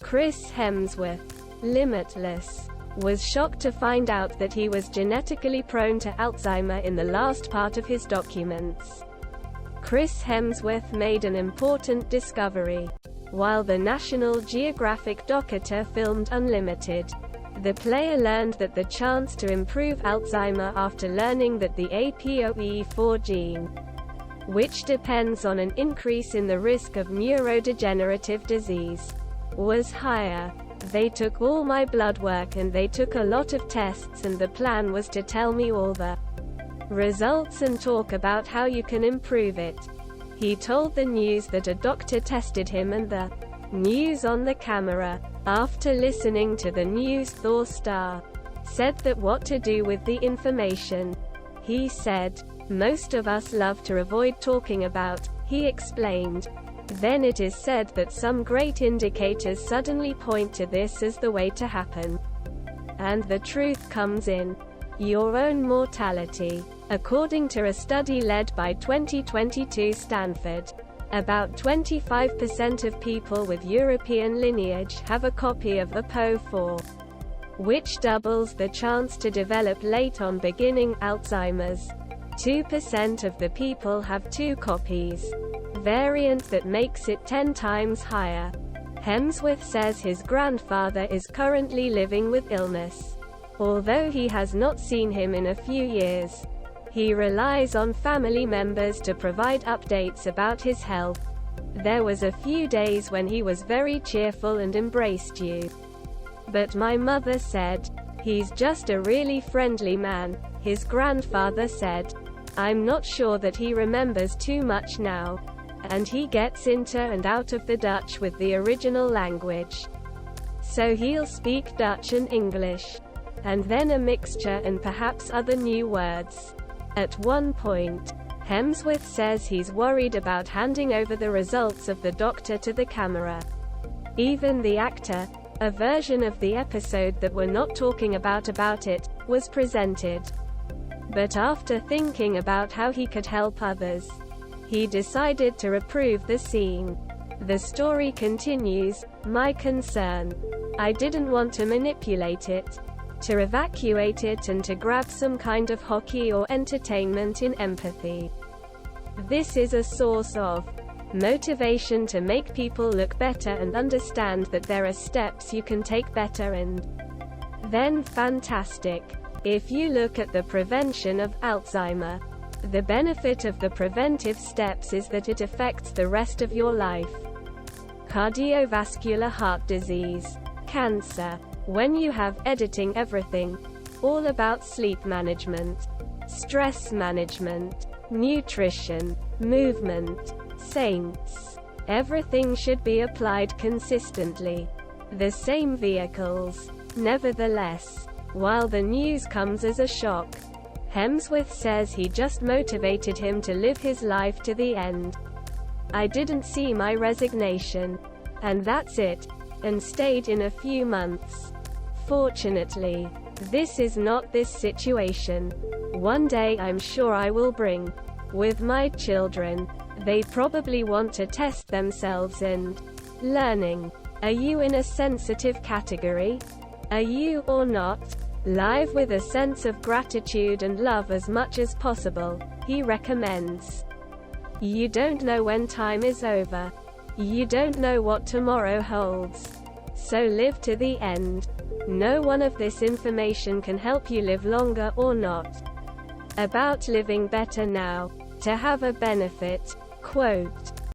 Chris Hemsworth, Limitless, was shocked to find out that he was genetically prone to Alzheimer in the last part of his documents. Chris Hemsworth made an important discovery. While the National Geographic Docater filmed Unlimited, the player learned that the chance to improve Alzheimer after learning that the APOE4 gene, which depends on an increase in the risk of neurodegenerative disease, was higher. They took all my blood work and they took a lot of tests, and the plan was to tell me all the results and talk about how you can improve it. He told the news that a doctor tested him, and the news on the camera, after listening to the news, Thor star, said that what to do with the information. He said, "Most of us love to avoid talking about," he explained. Then it is said that some great indicators suddenly point to this as the way to happen. And the truth comes in your own mortality. According to a study led by 2022 Stanford, about 25% of people with European lineage have a copy of APOE4, which doubles the chance to develop late-on beginning Alzheimer's. 2% of the people have 2 copies, variant that makes it 10 times higher. Hemsworth says his grandfather is currently living with illness. Although he has not seen him in a few years, he relies on family members to provide updates about his health. There was a few days when he was very cheerful and embraced you. But my mother said, "He's just a really friendly man," his grandfather said. "I'm not sure that he remembers too much now. And he gets into and out of the Dutch with the original language. So he'll speak Dutch and English, and then a mixture and perhaps other new words." At one point, Hemsworth says he's worried about handing over the results of the doctor to the camera. Even the actor, a version of the episode that we're not talking about it, was presented. But after thinking about how he could help others, he decided to approve the scene. The story continues, "My concern. I didn't want to manipulate it, to evacuate it, and to grab some kind of hockey or entertainment in empathy. This is a source of motivation to make people look better and understand that there are steps you can take better, and then fantastic. If you look at the prevention of Alzheimer, the benefit of the preventive steps is that it affects the rest of your life. Cardiovascular heart disease, cancer. When you have editing everything, all about sleep management, stress management, nutrition, movement, saints. Everything should be applied consistently. The same vehicles. Nevertheless, while the news comes as a shock, Hemsworth says he just motivated him to live his life to the end. "I didn't see my resignation. And that's it. And stayed in a few months. Fortunately, this is not this situation. One day I'm sure I will bring with my children. They probably want to test themselves and learning. Are you in a sensitive category? Are you or not? Live with a sense of gratitude and love as much as possible," he recommends. You don't know when time is over. You don't know what tomorrow holds. So live to the end. No one of this information can help you live longer or not. About living better now. To have a benefit. Quote.